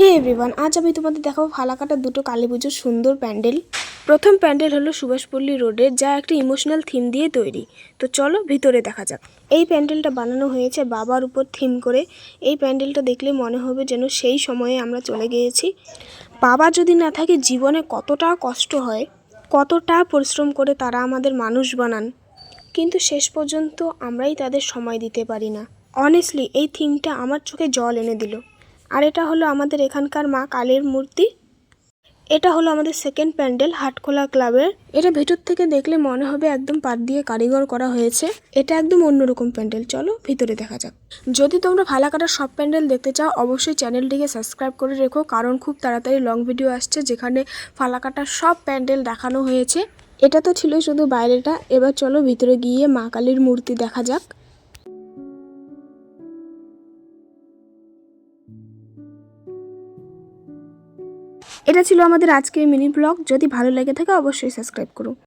হে everyone, আজ আমি তোমাদের দেখাবো ফালাকাটার দুটো কালী পুজোর সুন্দর প্যান্ডেল। প্রথম প্যান্ডেল হলো সুভাষপল্লী রোডের, যা একটা ইমোশনাল থিম দিয়ে তৈরি। তো চলো ভিতরে দেখা যাক। এই প্যান্ডেলটা বানানো হয়েছে বাবার উপর থিম করে। এই প্যান্ডেলটা দেখলে মনে হবে যেন সেই সময়ে আমরা চলে গিয়েছি। বাবা যদি না থাকে জীবনে কতটা কষ্ট হয়, কতটা পরিশ্রম করে তারা আমাদের মানুষ বানান, কিন্তু শেষ পর্যন্ত আমরাই তাদের সময় দিতে পারি না। অনেস্টলি এই থিমটা আমার চোখে জল এনে দিল। আর এটা হলো আমাদের এখানকার মা কালীর মূর্তি। এটা হলো আমাদের সেকেন্ড প্যান্ডেল হাটখোলা ক্লাবের। এটা ভেতর থেকে দেখলে মনে হবে একদম পাট দিয়ে কারিগর করা হয়েছে। এটা একদম অন্যরকম প্যান্ডেল। চলো ভিতরে দেখা যাক। যদি তোমরা ফালাকাটার সব প্যান্ডেল দেখতে চাও, অবশ্যই চ্যানেলটিকে সাবস্ক্রাইব করে রেখো, কারণ খুব তাড়াতাড়ি লং ভিডিও আসছে যেখানে ফালাকাটার সব প্যান্ডেল দেখানো হয়েছে। এটা তো ছিল শুধু বাইরেটা, এবার চলো ভিতরে গিয়ে মা কালীর মূর্তি দেখা যাক। এটা ছিল আমাদের আজকের মিনি ব্লগ। যদি ভালো লেগে থাকে অবশ্যই সাবস্ক্রাইব করো।